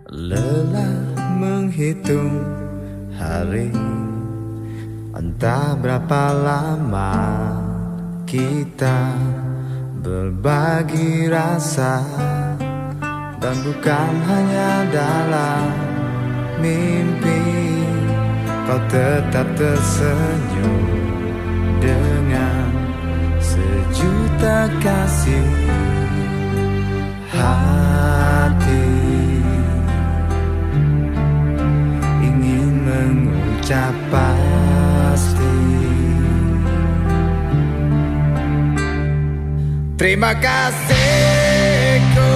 Lelah menghitung hari, entah berapa lama kita berbagi rasa. Dan bukan hanya dalam mimpi, kau tetap tersenyum dengan sejuta kasih. Hati ingin mengucap pasti terima kasihku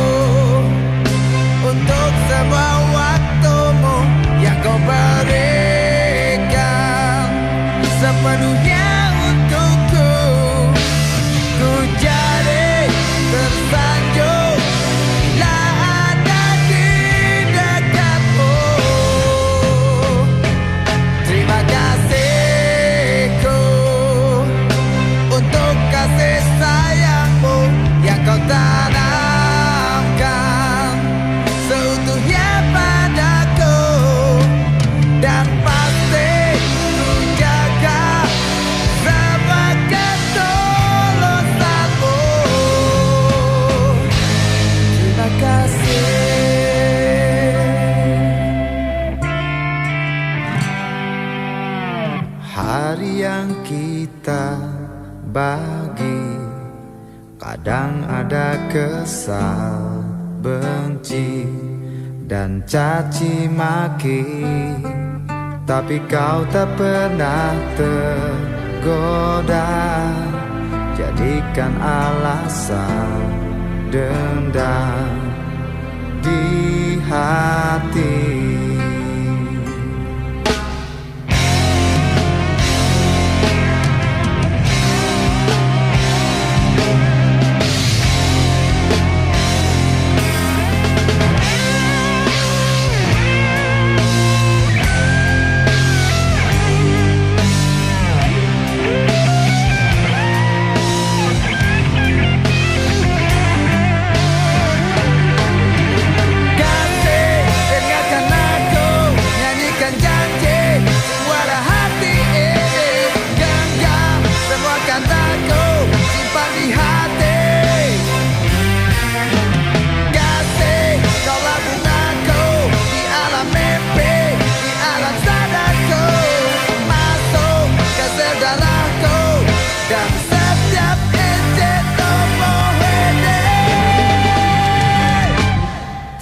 untuk semua waktumu yang kau berikan sepenuhnya untukku. Ku jadi tersanjung bila ada di dekatmu. Terima kasihku untuk kasih sayangmu yang kau tanamkan seutuhnya padaku. Dan pasti ku jaga semua ketulusanmu. Terima kasih. Hari yang kita bagi, kadang ada kesal, benci, dan caci maki, tapi kau tak pernah tergoda jadikan alasan dendam di hati.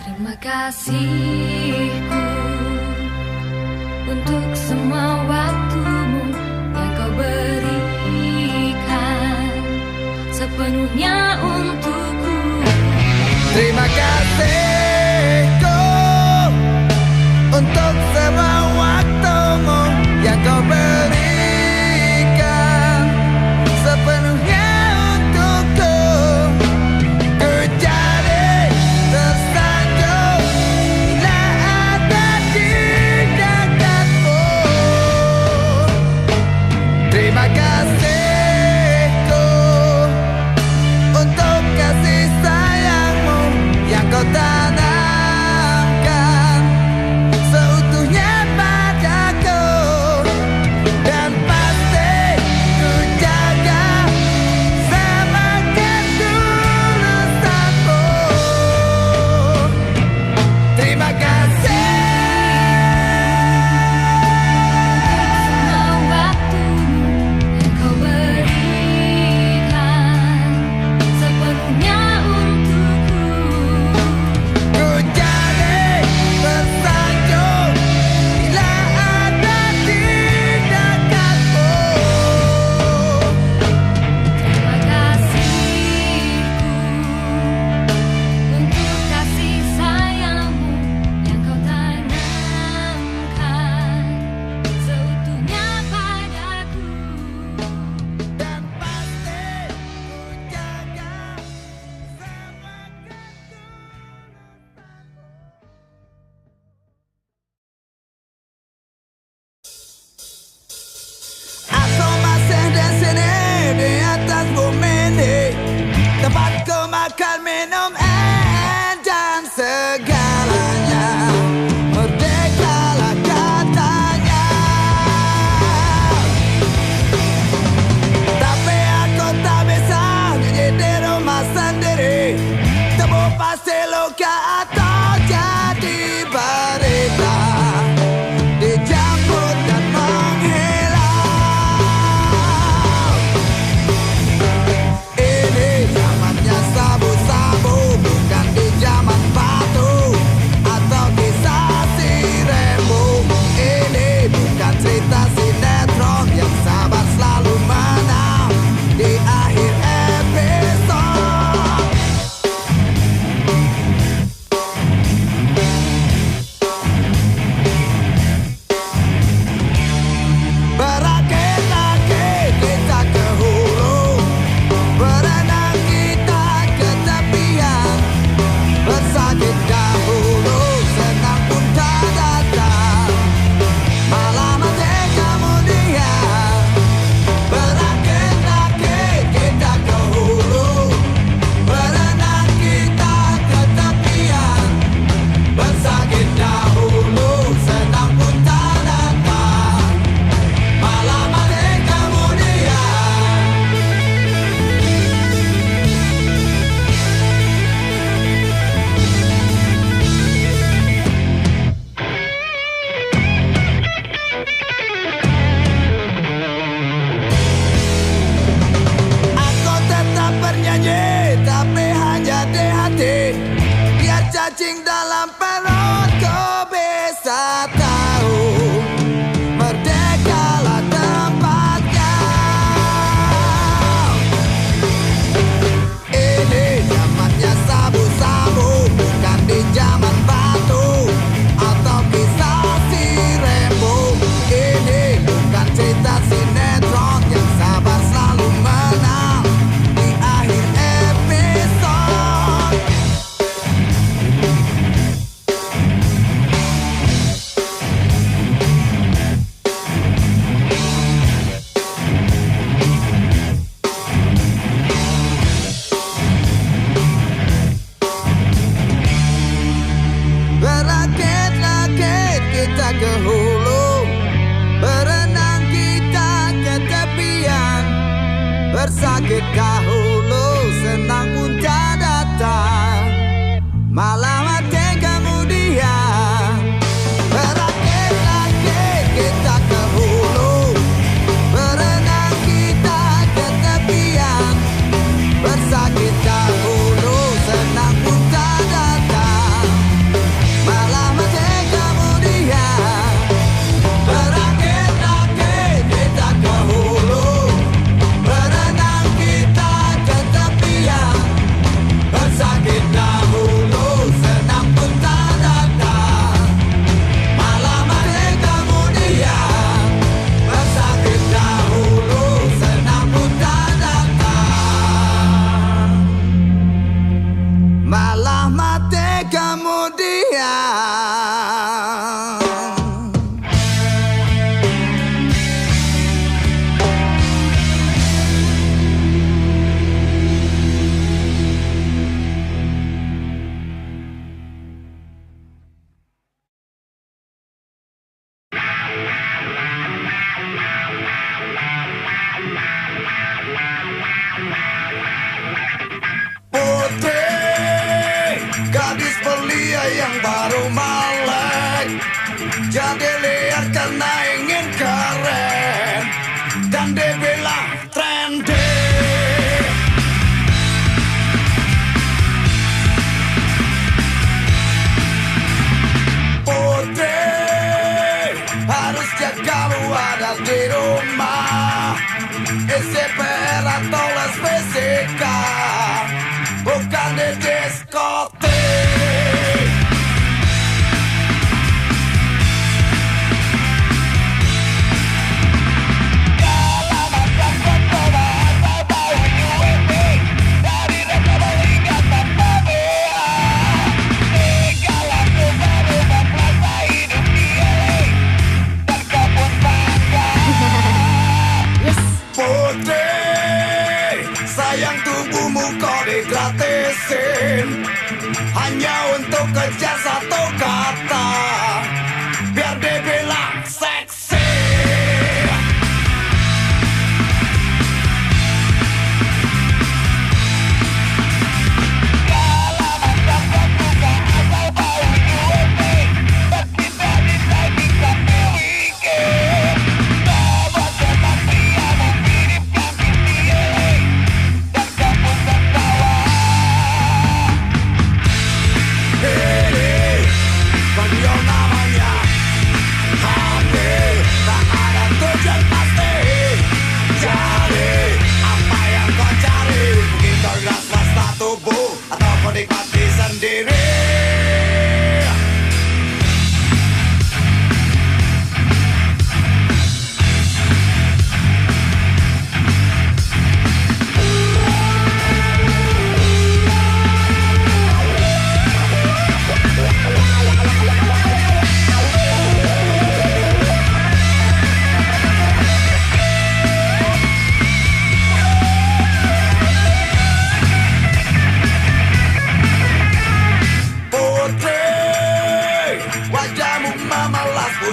Terima kasihku untuk semua waktumu yang kau berikan sepenuhnya untukku. Terima kasihku untuk semua waktumu yang kau berikan sepenuhnya untukku. Ku jadi tersanjung bila ada di dekatmu. Terima kasihku untuk kasih sayangmu yang kau tanamkan seutuhnya atau jadi berita, dijemput dan menghilang. Ini zamannya sabu-sabu, bukan di zaman batu atau kisah si Rembo. Ini bukan cerita sinetron yang sabar selalu menang di akhir episode. Berakit-rakit kita ke hulu, berenang kita ke tepian, bersakit dahulu, senang pun tak datang, malah mati kemudian. Berakit-rakit kita ke hulu, berenang kita ke tepian, bersakit dahulu, senang pun tak datang, malah mati kemudian. Aku tetap bernyanyi, tapi hanya di hati. Biar cacing dalam perutku bisa tahu, merdekalah tempatnya. Ini zamannya sabu-sabu, bukan di zaman batu atau kisah si Rembo. Ini bukan cerita sinetron yang sabar selalu menang di akhir episode. Berakit-rakit kita ke hulu, berenang kita ke tepian, bersakit dahulu, senang pun tak datang, malah mati kemudian. Berakit-rakit kita ke hulu, berenang kita ke tepian, bersakit dahulu, senang pun tak datang, malah mati kemudian. Berakit-rakit kita ke hulu, berenang kita ke tepian, bersakit dahulu, senang pun tak datang, malah mati kemudian. Bersakit dahulu, senang pun tak datang, malah mati kemudian. Putri, gadis belia yang baru melek, jadi liar karena ingin keren, dan dibilang trendy. Putri, harus jaga lu ada di rumah, isi PR atau les fisika, bukan di diskotik. Putri, sayang tubuhmu kau digratisin hanya untuk kejar satu kata, biar dibilang seksi.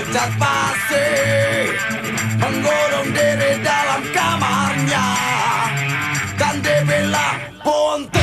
mengecat pasir, mengurung diri dalam kamarnya, dan dia bilang Ponte.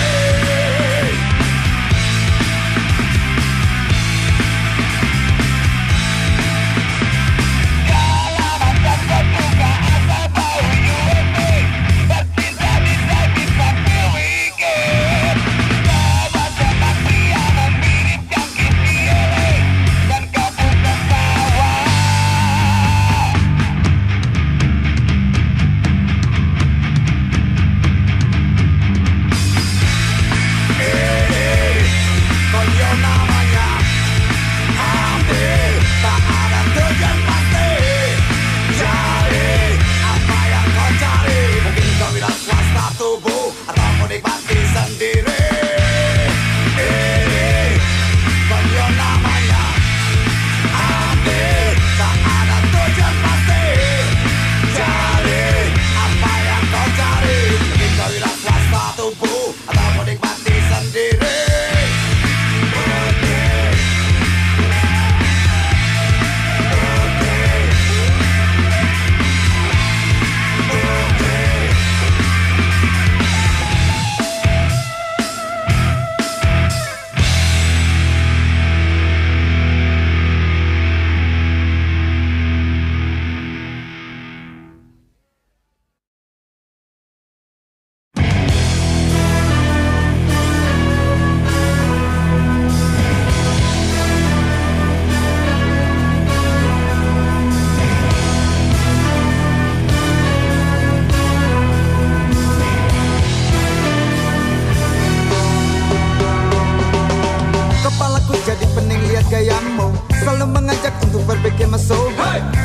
Selalu mengajak untuk berpikir mesum.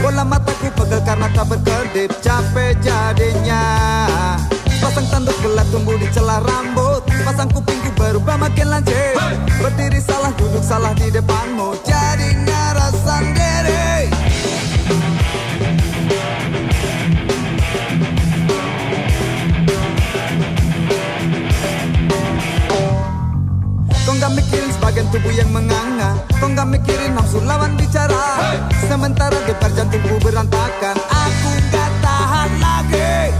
Bola mataku pegel karena tak berkedip. Capek jadinya. Pasang tanduk gelap tumbuh di celah rambut. Pasang kupingku berubah makin lancip. Berdiri salah, duduk salah di depanmu. Jadinya rasa sendiri. Kau gak mikirin sebagian tubuh yang menganga. Kau gak mikirin nafsu lawan bicara. Sementara debar jantungku berantakan. Aku gak tahan lagi.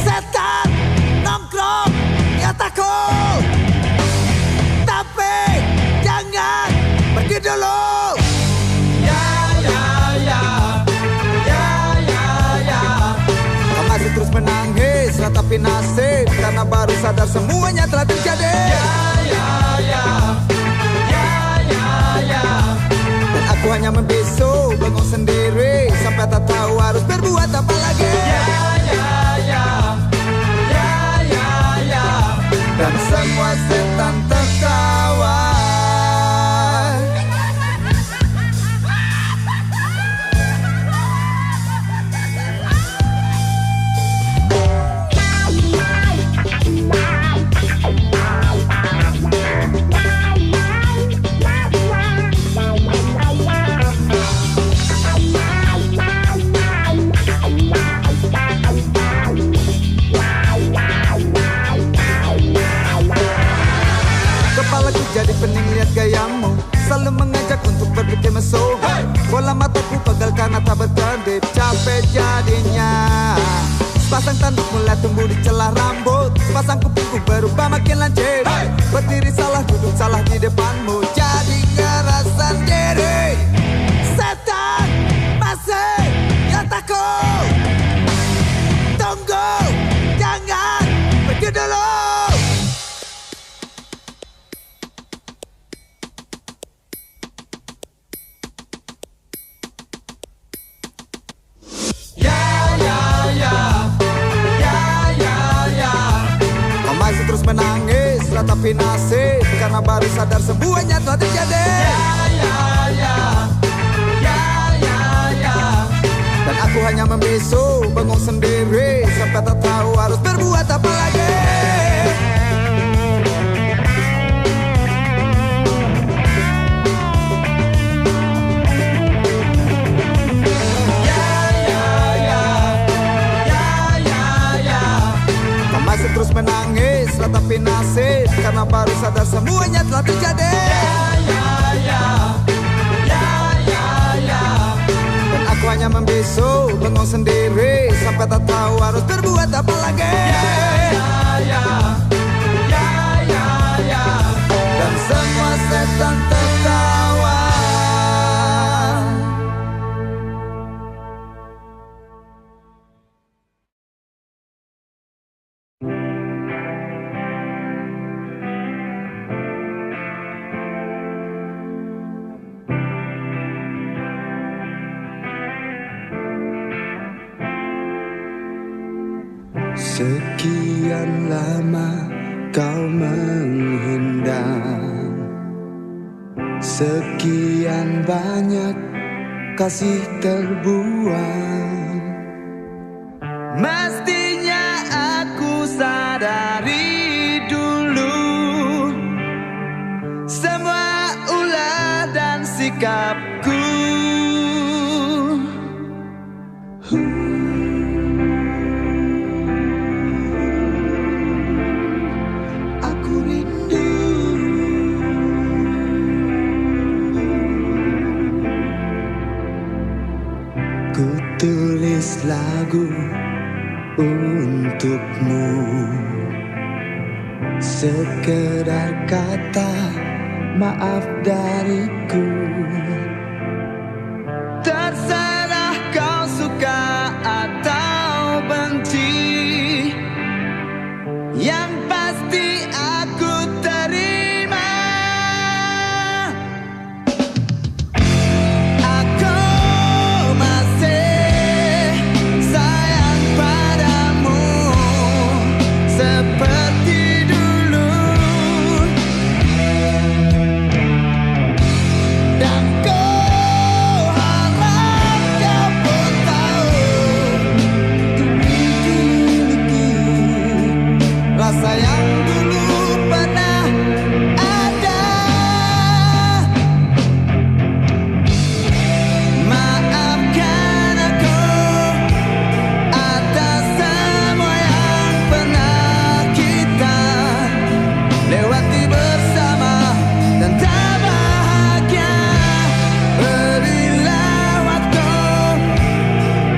Setan nongkrong ya takut. Tapi jangan pergi dulu. Kau masih terus menangis ratapi nasib. Karena baru sadar semuanya telah terjadi. Dan aku hanya membisu, bengong sendiri, sampai tak tahu harus berbuat apa lagi. Dan semua setan tertawa. Jadi pening lihat gayamu, selalu mengajak untuk berpikir mesum. Bola mataku pegel karena tak berkedip. Capek jadinya. Sepasang tanduk mulai tumbuh di celah rambut. Sepasang kupingku berubah makin lancip. Berdiri salah, duduk salah di depanmu. Jadi ngerasa sendiri. Setan masih yang takut. Tunggu, jangan pergi dulu. Terus menangis, ratapi nasib. Karena baru sadar semuanya telah terjadi. Dan aku hanya membisu, bengong sendiri, sampai tak tahu harus berbuat apa lagi. Masih terus menangis, ratapi nasib. Karena baru sadar semuanya telah terjadi. mau sendiri sampai tak tahu harus berbuat apa lagi. Dan semua setan tertawa. Sekian lama kau menghindar, sekian banyak kasih terbuang. Mestinya aku sadari dulu semua ulah dan sikapku. Ku tulis lagu untukmu, sekedar kata maaf dariku. Terserah kau suka atau benci, yang pasti aku terima. Aku masih sayang padamu seperti dulu, dan kau harap kau pun tahu ku miliki rasa yang dulu pernah ada. Maafkan aku atas semua yang pernah kita lewati bersama dan tak bahagia. Berilah waktu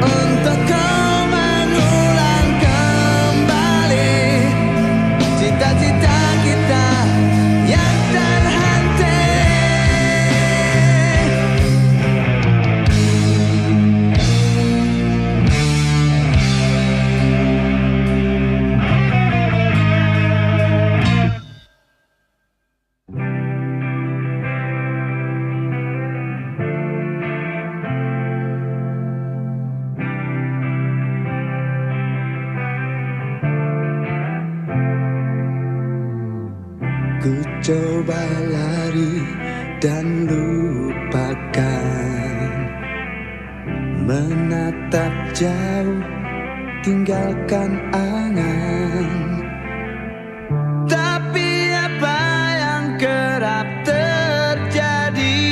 untuk kau mengulang kembali cita-cita kita yang terhenti. Ku coba lari dan lupakan, menatap jauh tinggalkan angan. Tapi apa yang kerap terjadi,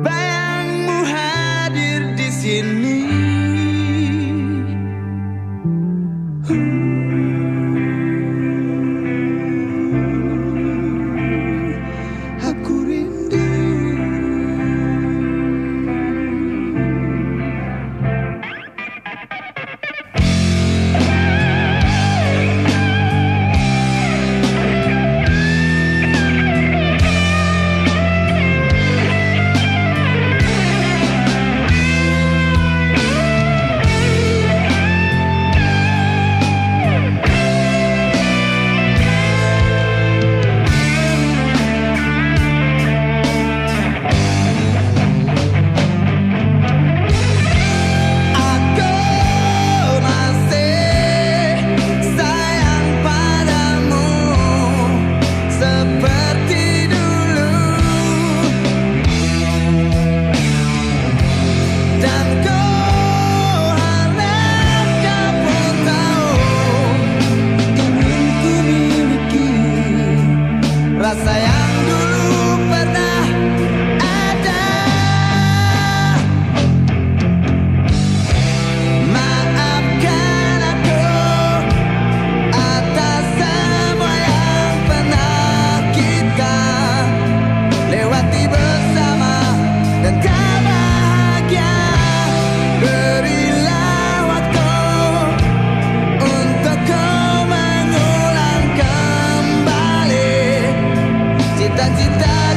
bayangmu hadir di sini. Aku rindu.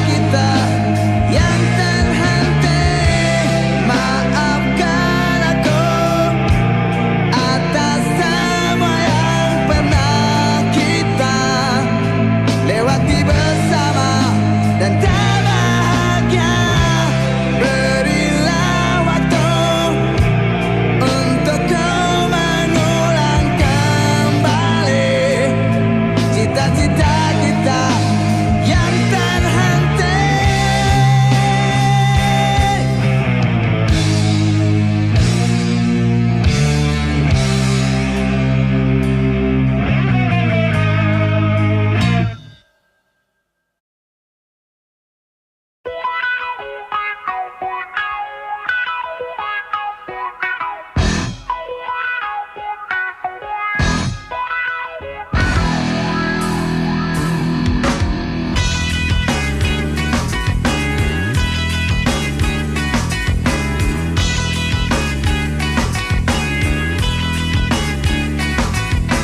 kita yang terhenti. Maafkan aku atas semua yang pernah kita lewati bersama dan tak bahagia. Berilah waktu untuk kau mengulang kembali cita-cita kita yang terhenti.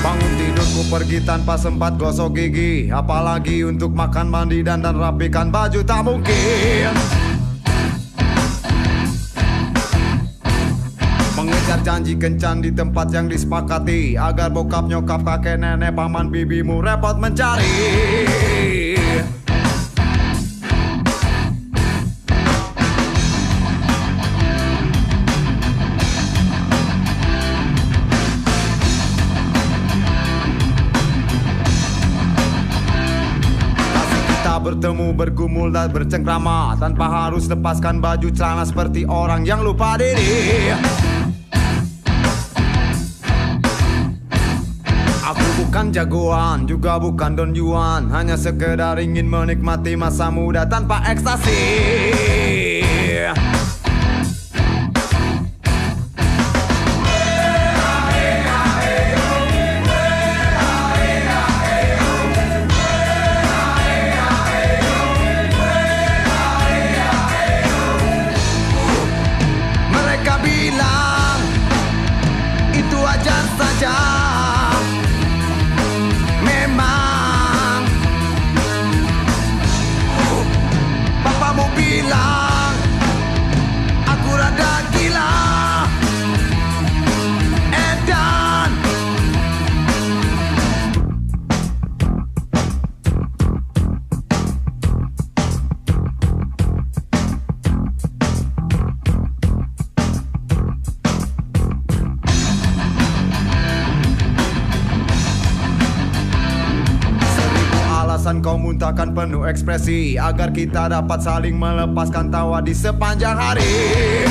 Bangun tidurku pergi tanpa sempat gosok gigi, apalagi untuk makan, mandi, dan rapikan baju tak mungkin. Mengejar janji kencan di tempat yang disepakati, agar bokap, nyokap, kakek, nenek, paman, bibimu repot mencari. Bertemu, bergumul dan bercengkrama tanpa harus lepaskan baju celana seperti orang yang lupa diri. Aku bukan jagoan, juga bukan Don Juan, hanya sekedar ingin menikmati masa muda tanpa ekstasi. Bilang itu wajar saja, memang papamu bilang aku rada gila, edan. Kau muntahkan penuh ekspresi agar kita dapat saling melepaskan tawa di sepanjang hari.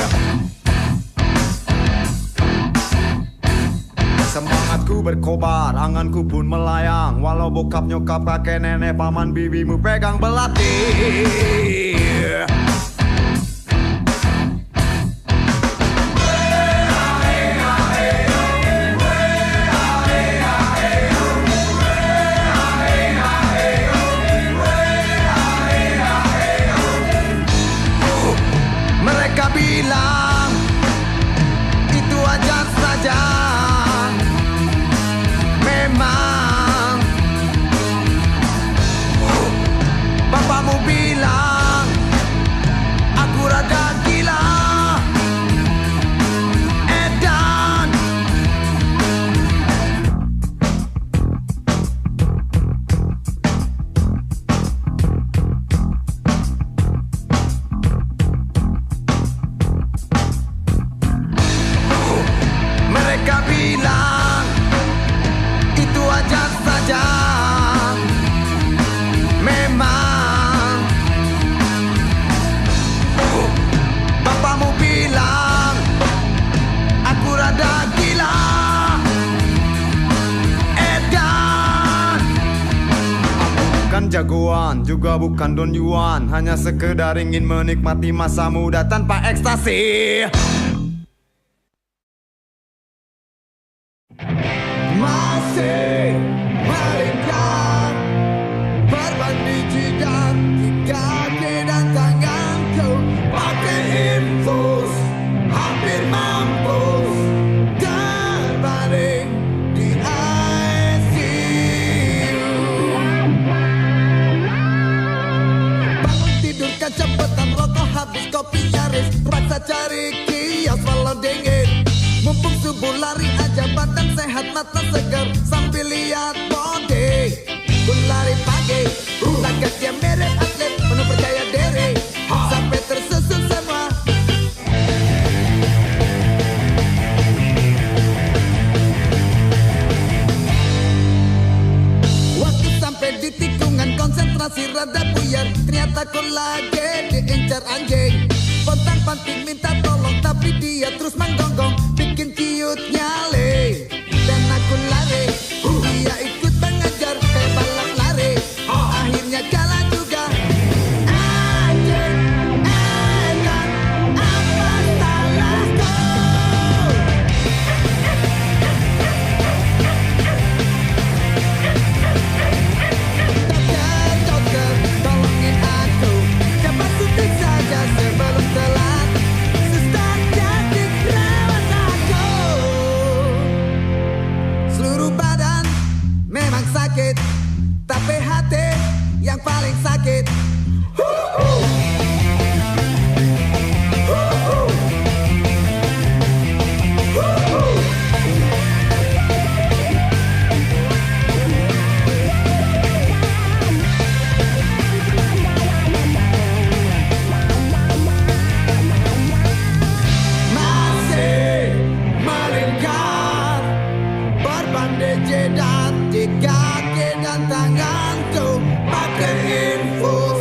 Semangatku berkobar, anganku pun melayang, walau bokap, nyokap, kakek, nenek, paman, bibimu pegang belati. Bilang itu wajar saja, memang papamu bilang aku rada gila, edan. Mereka bilang itu wajar saja, memang papamu bilang aku rada gila, edan. Aku bukan jagoan, juga bukan Don Juan, hanya sekedar ingin menikmati masa muda tanpa ekstasi. Masih melingkar berbanding jidat di kaki dan tanganku, pakai infus hampir mampus terbaring di ICU. Bangun Makan cepetan rokok habis kopi nyaris. Terpaksa cari kios walau dingin. Mumpung subuh lari aja badan sehat mata segar sambil lihat body. Ku lari pagi, langkah dia mirip atlet penuh percaya diri. Sampai tersusun semua. Waktu sampai di tikungan konsentrasi rada buyar. Ternyata ku lagi diincar anjing. Pontang-panting minta tolong tapi dia terus menggonggong, bikin ciut nyale. Dan aku lari, dia ikut mengejar kayak balap lari. Akhirnya kalah juga. Anjing, enak, apa salahku? Dokter, tolongin aku. Cepat suntik saja sebelum telat. Suster jadi rawat aku. Seluruh badan memang sakit, tapi hati yang paling sakit. Masih melingkar berbandej dan di kaki dan tanganku. Pakai infus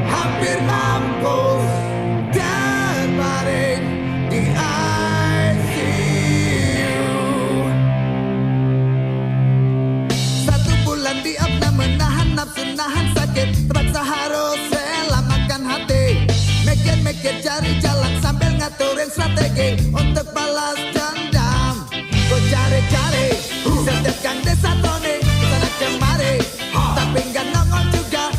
hampir mampus, terbaring di ICU. 1 bulan di apna menahan nafsu nahan sakit. Terpaksa harus rela makan hati. Mikir-mikir cari jalan sambil ngaturin strategi untuk balas dendam. Ku cari-cari setiap gang desa Tony kesana kemari, tapi nggak nongol juga.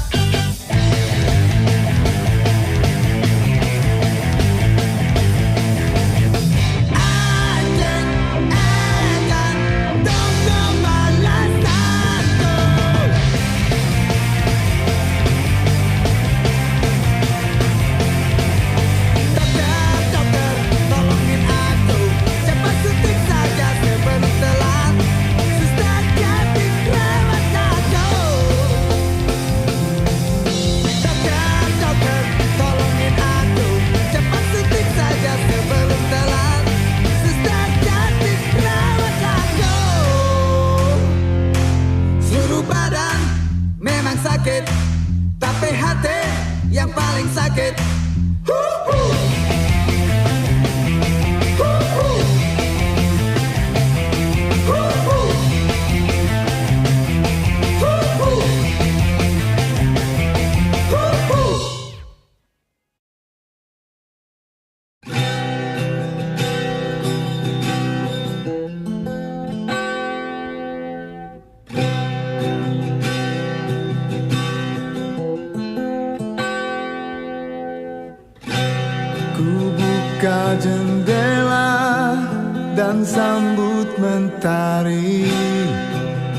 Anjing, edan, tunggu balasanku. Dokter, tolongin aku. Cepat suntik saja sebelum telat. Suster jadi rawat aku. Dokter, tolongin aku. Cepat suntik saja sebelum telat. Suster jadi rawat aku. Seluruh badan memang sakit, tapi hati yang paling sakit. Ku buka jendela dan sambut mentari,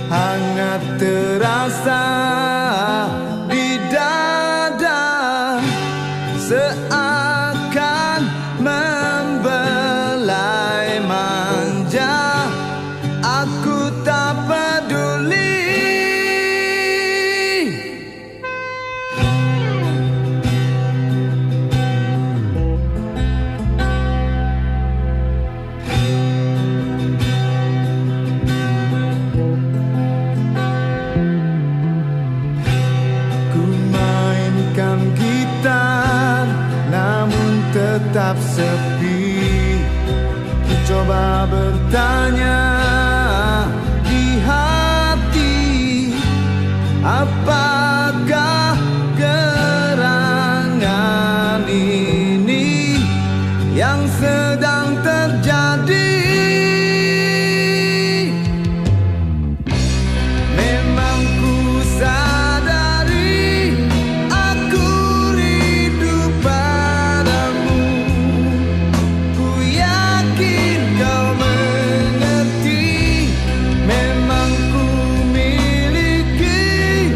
hangat terasa di dada, seakan membelai manja. Aku tak peduli. Tetap sepi. Ku coba bertanya di hati, apakah gerangan ini yang sedang terjadi? Memang ku sadari aku rindu padamu. Ku yakin kau mengerti. Memang ku miliki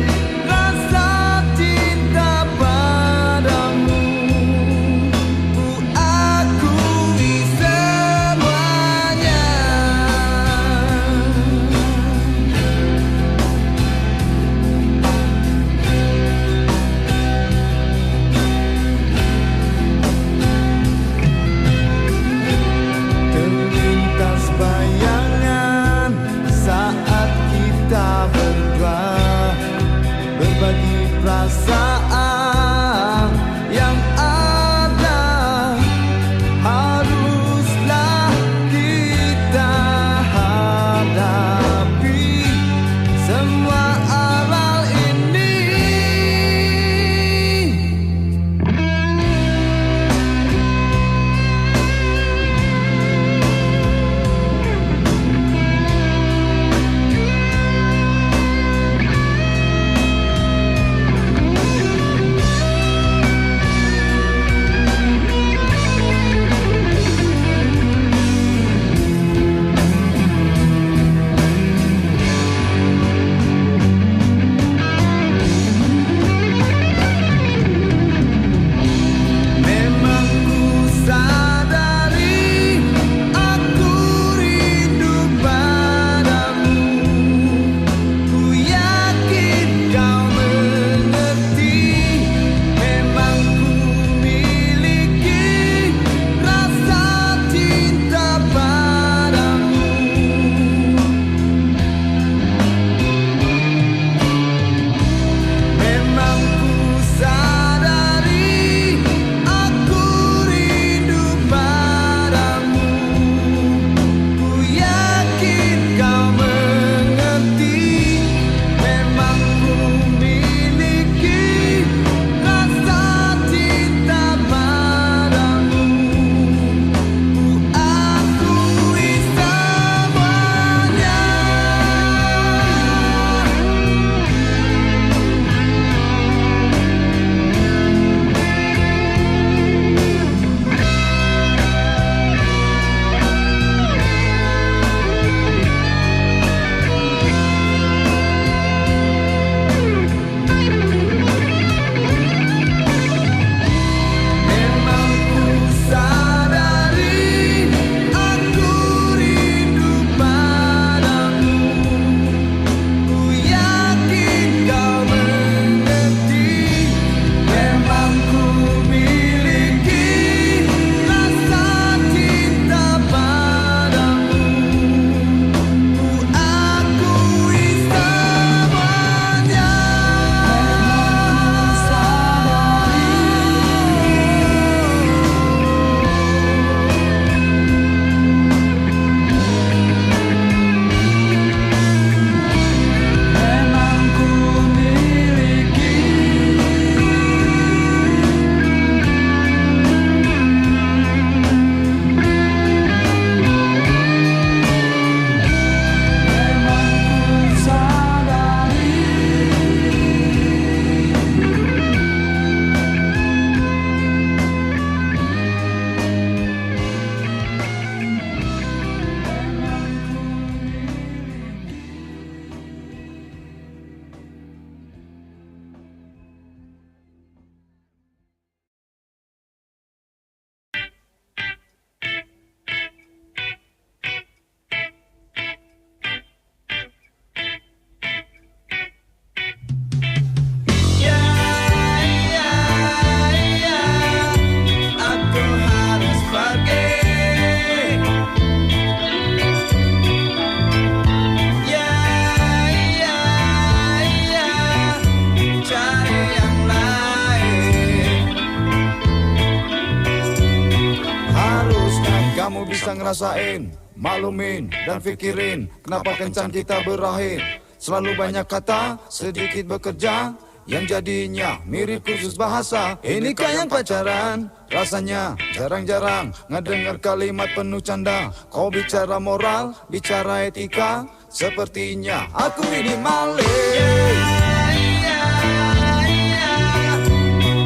bisa ngerasain, maklumin dan pikirin kenapa kencan kita berakhir. Selalu banyak kata, sedikit bekerja, yang jadinya mirip kursus bahasa. Inikah yang pacaran? Rasanya jarang-jarang ngedengar kalimat penuh canda. Kau bicara moral, bicara etika, sepertinya aku ini maling.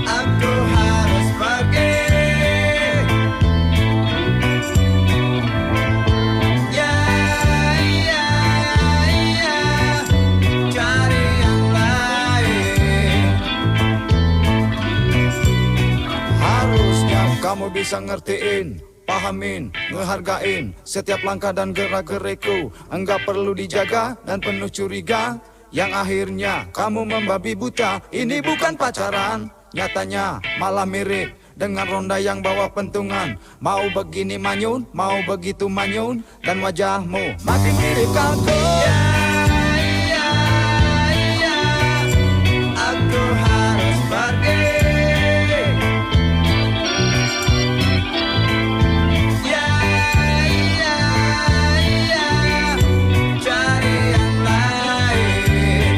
Aku harus pergi. Cari yang lain. Harusnya kamu bisa ngertiin, pahamin, ngehargain setiap langkah dan gerak-gerikku. Enggak perlu dijaga dan penuh curiga, yang akhirnya kamu membabi buta. Ini bukan pacaran, nyatanya malah mirip dengan ronda yang bawa pentungan. Mau begini manyun, mau begitu manyun, dan wajahmu makin mirip kalkun. Aku harus pergi. Cari yang lain.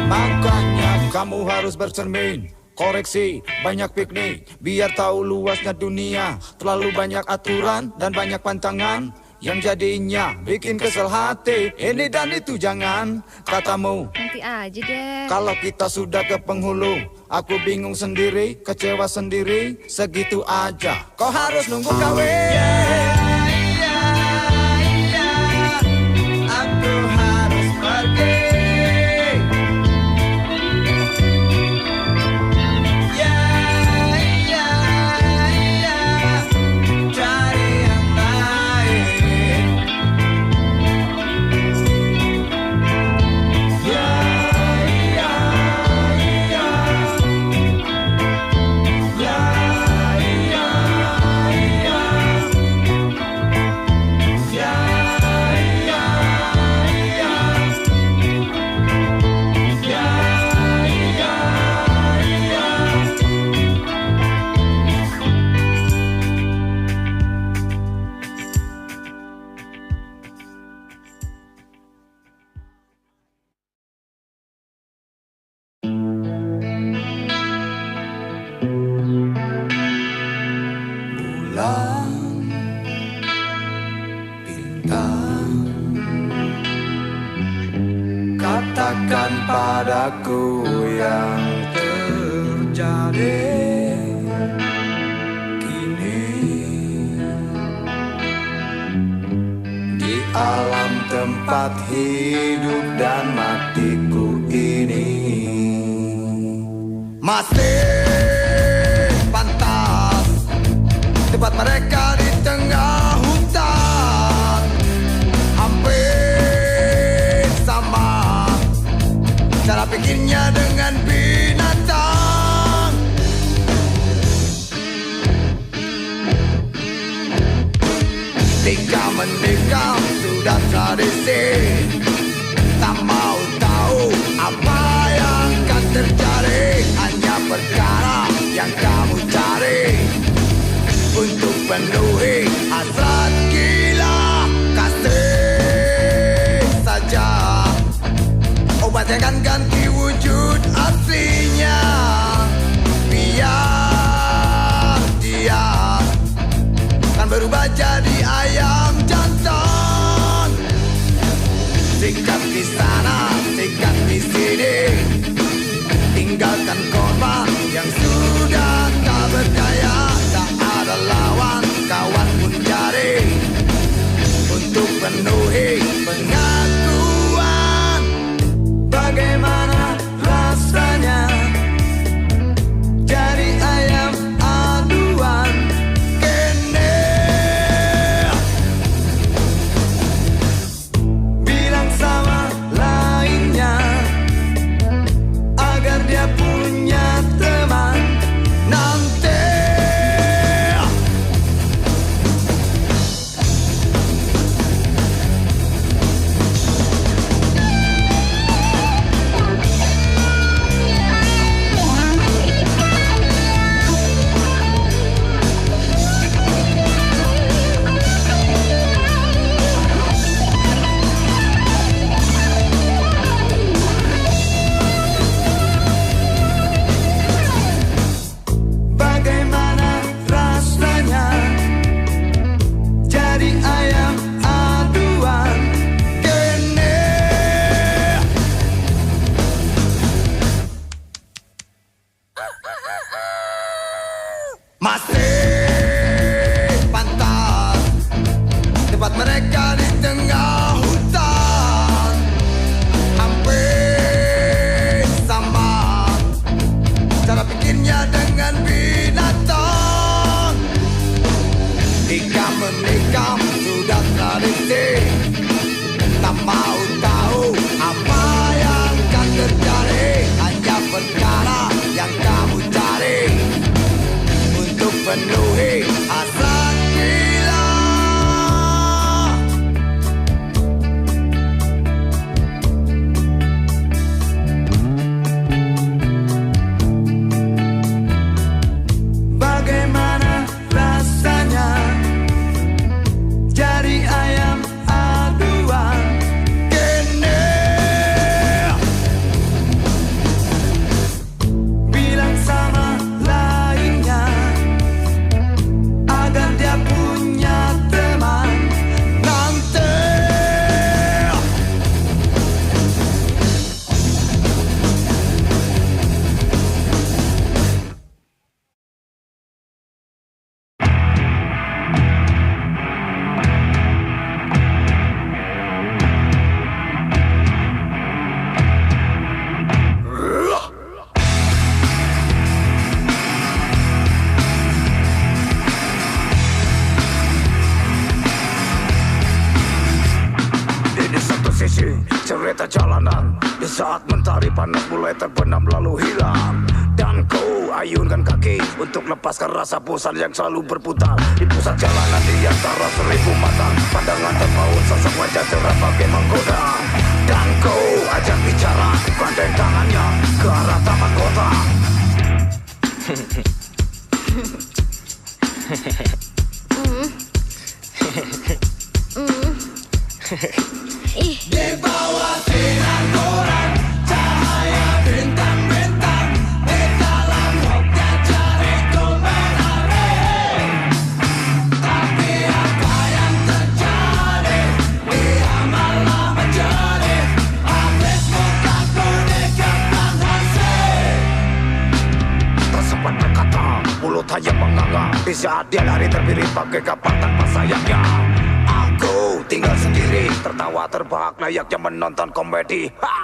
Makanya kamu harus bercermin, koreksi, banyak piknik, biar tahu luasnya dunia. Terlalu banyak aturan dan banyak pantangan, yang jadinya bikin kesel hati. Ini dan itu jangan, katamu Nanti aja deh. kalau kita sudah ke penghulu. Aku bingung sendiri, kecewa sendiri, segitu aja kau harus nunggu kawin. Aku harus pergi. Cari yang lain. Bulan, bintang, katakan padaku yang terjadi kini di alam tempat hidup dan matiku ini. Masih pantas tempat mereka di tengah hutan, hampir sama cara pikirnya dengan binatang. Tika menikah sudah tradisi, tak mau tahu apa yang akan terjadi. Hanya perkara yang kamu cari untuk penuhi hasrat gila kasih saja. Obat yang akan ganti wujud aslinya, biar dia kan berubah jadi ayam jantan. Sikat di sana, sikat di sini, tinggalkan korban yang sudah tak berdaya. Tak ada lawan, kawan pun cari untuk penuhi pengakuan. Bagaimana rasanya Masih pantas tempat mereka di tengah hutan, hampir sama cara pikirnya dengan binatang. Tikam menikam sudah tradisi, tak mau tahu apa yang akan terjadi. Hanya perkara yang kamu cari untuk penuhi hasrat gila. Bagaimana rasanya jadi ayam aduan kene? Bilang sama lainnya agar dia punya teman nanti. Ini satu sisi cerita jalanan, di saat mentari panas mulai terbenam lalu hilang, dan kau ayunkan kaki untuk lepaskan rasa bosan yang selalu berputar. Di pusat jalanan di antara 1000 mata, pandangan terpaut sosok wajah cerah bagai menggoda, dan kau ajak bicara, gandeng tangannya ke arah taman kota. Di bawah sinar bulan, cahaya bintang-bintang, di dalam roknya jariku menari. Tapi apa yang terjadi, dia malah menjadi habis mukaku di keplang hasih. Tak sempat berkata, mulut hanya menganga. Di saat dia lari terpilih bagai kapak tanpa sayapnya, aku tinggal sendiri, tertawa terbahak layaknya menonton komedi. Ha!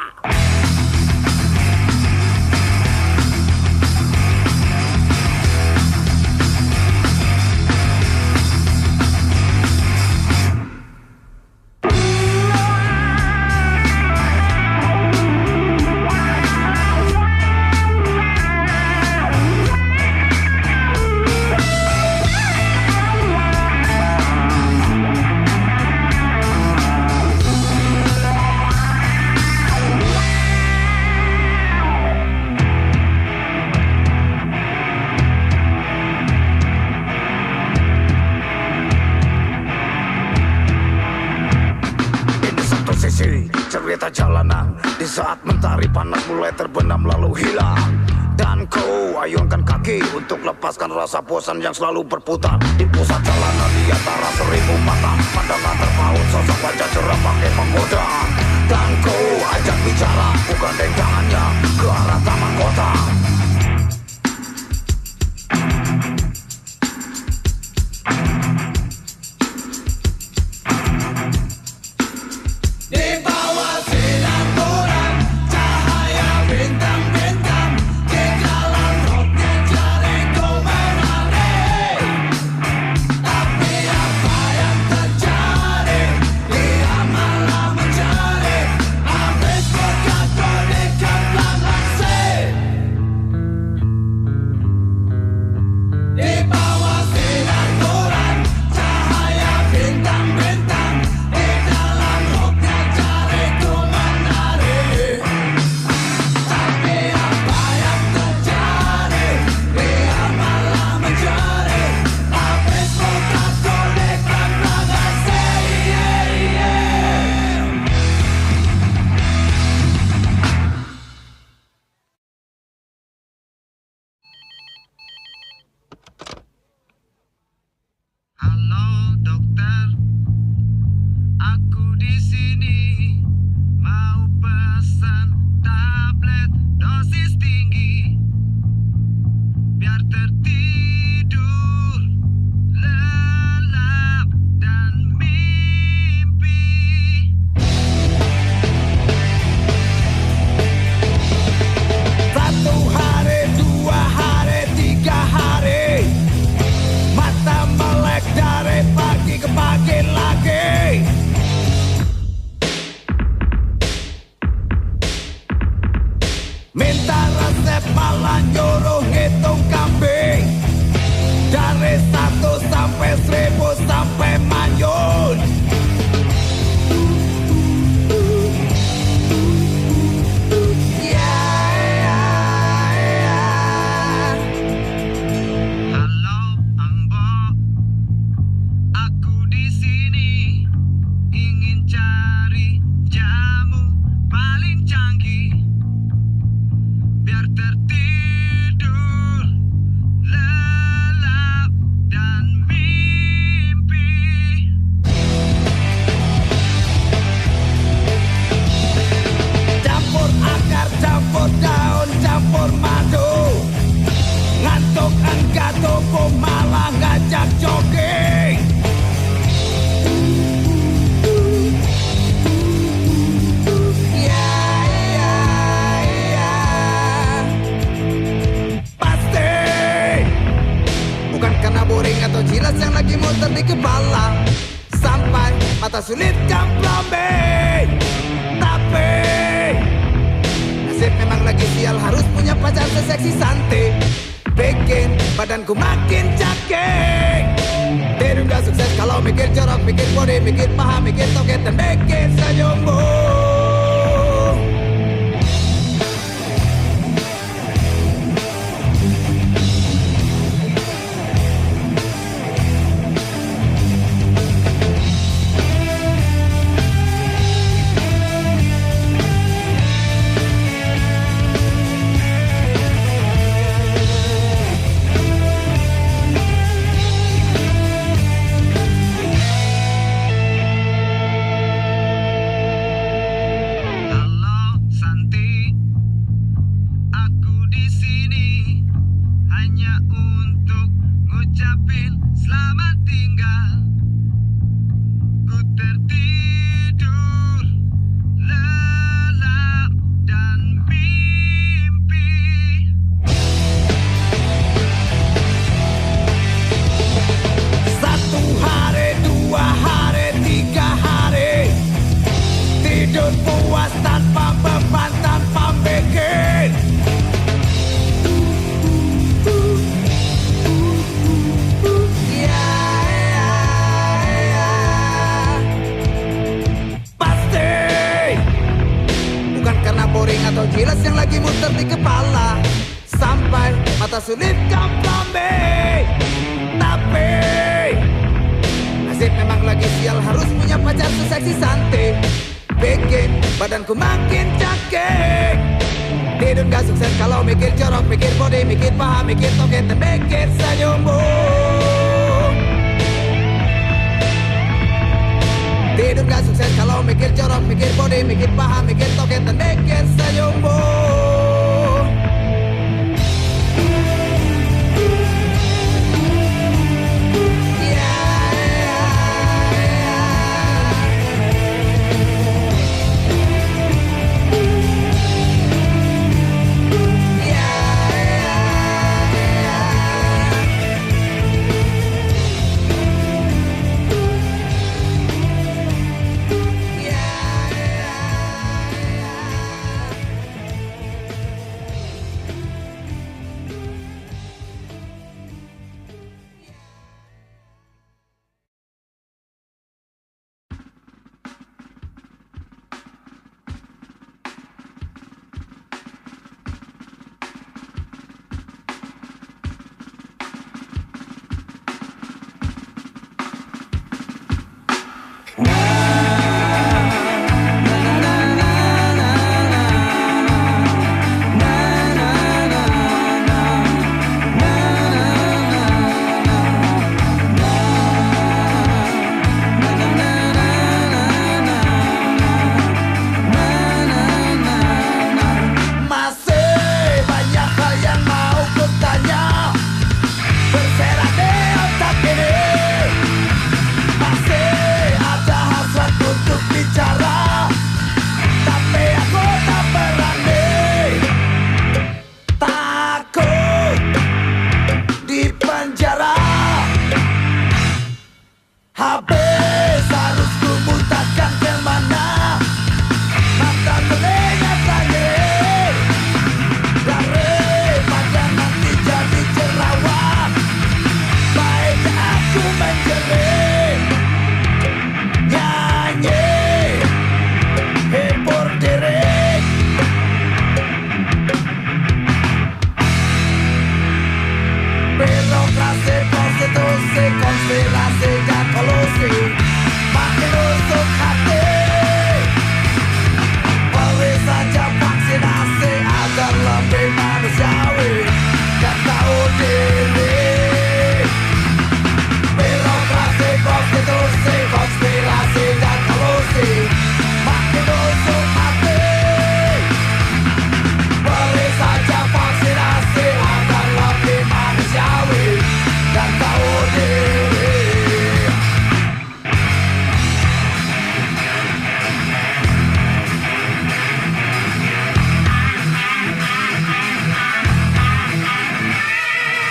Cerita jalanan, di saat mentari panas mulai terbenam lalu hilang, dan kau ayunkan kaki untuk lepaskan rasa bosan yang selalu berputar. Di pusat jalanan di antara 1000 mata, pandangan terpaut sosok wajah cerah bagai menggoda, dan kau ajak bicara, gandeng tangannya ke arah taman kota. Di bawah sinar bulan, cahaya bintang-bintang, di dalam roknya jariku menari. Tapi apa yang terjadi, dia malah menjadi habis mukaku di keplang hasih. lagi muter di kepala, sampai mata sulit kompromi. Tapi nasib memang lagi sial, harus punya pacar seseksi Santi, bikin badanku makin caking. Tidur gak sukses kalau mikir jorok, mikir body, mikir paha, mikir toket, dan mikir senyummu. Puas tanpa beban, tanpa mikir. Pasti bukan karena boring atau jelas yang lagi muter di kepala, sampai mata sulit kompromi. Tapi nasib memang lagi sial, harus punya pacar seseksi Santi, bikin badanku makin caking. Tidur gak sukses kalau mikir jorok, mikir body, mikir paha, mikir toket, dan mikir senyummu. Tidur gak sukses kalau mikir jorok, mikir body, mikir paha, mikir toket, dan mikir senyummu.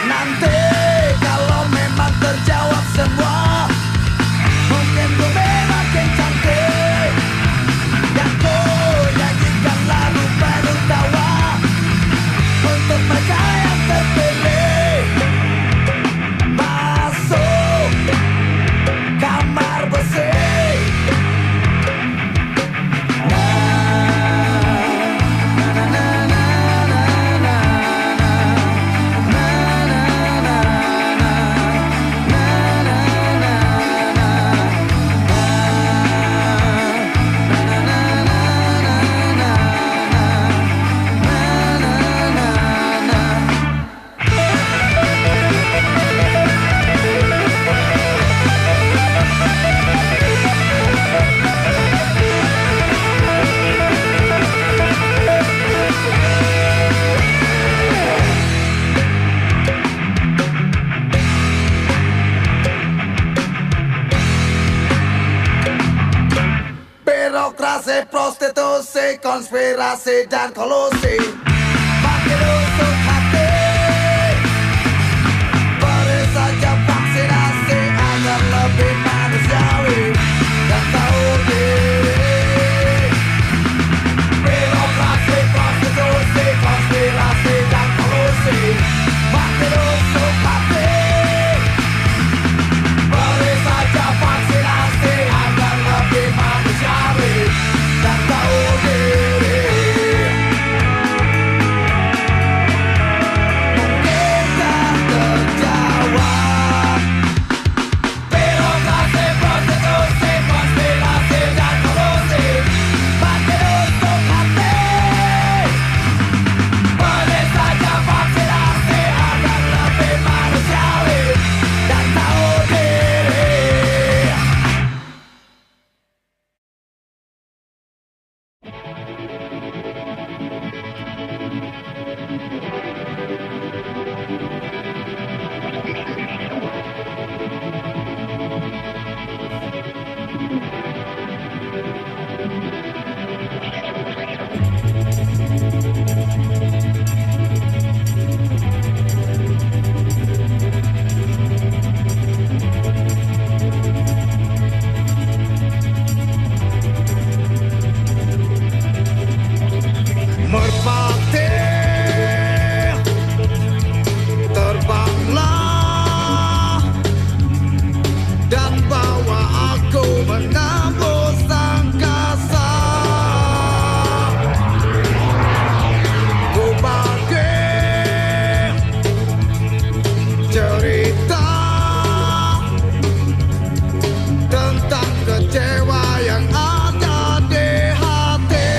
Nanti kalau memang terjawab semua solusi, konspirasi dan kolusi. Makin untuk hati, beri saja vaksinasi agar lebih manusiawi dan tahu diri. Birokrasi, prostitusi, konspirasi dan kolusi. Makin untuk hati, beri saja vaksinasi agar lebih manusiawi dan tahu diri. Mungkinkah terjawab? Birokrasi, prostitusi, konspirasi dan kolusi. Makin untuk hati, beri saja vaksinasi agar lebih manusiawi dan tahu diri. Merpati, terbanglah dan bawa aku menembus angkasa. Ku bagi cerita tentang kecewa yang ada di hati.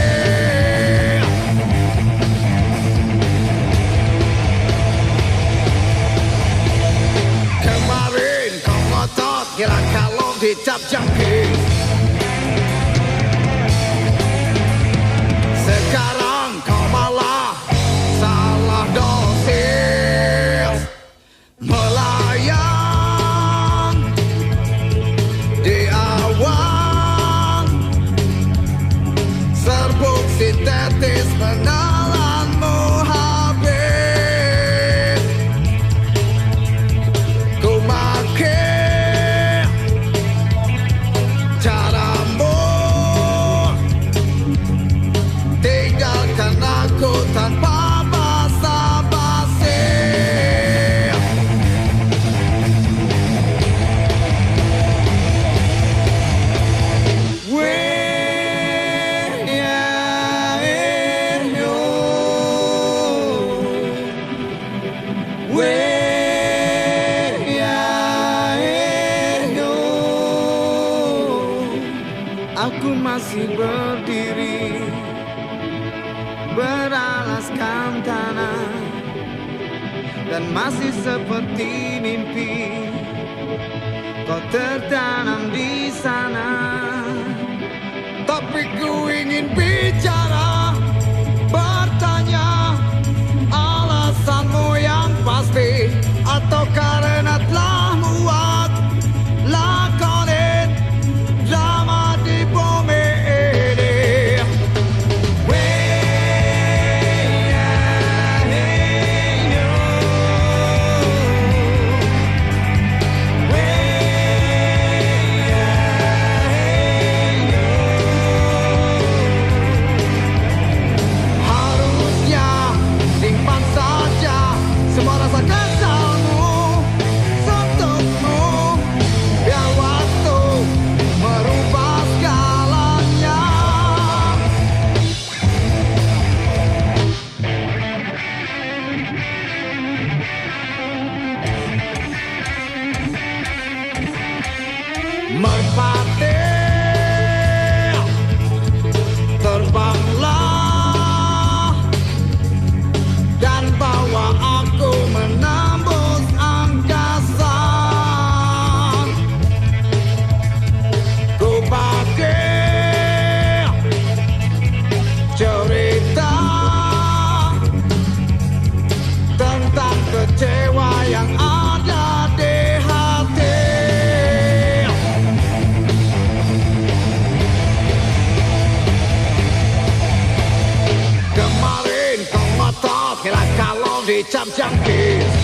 Kemarin kau ngotot gila kalau dicap jangkrik. Sekarang kau malah salah dosis. Melayang di awan, serbuk sintetis menelanmu habis. Ku makin caramu, tinggalkan aku tanpa basa-basi. Aku masih berdiri beralaskan tanah dan masih seperti mimpi kau tertanam di sana. Tapi ku ingin bicara, bertanya alasanmu yang pasti, atau karena telah muak lakonin drama di bumi ini. champion kiss.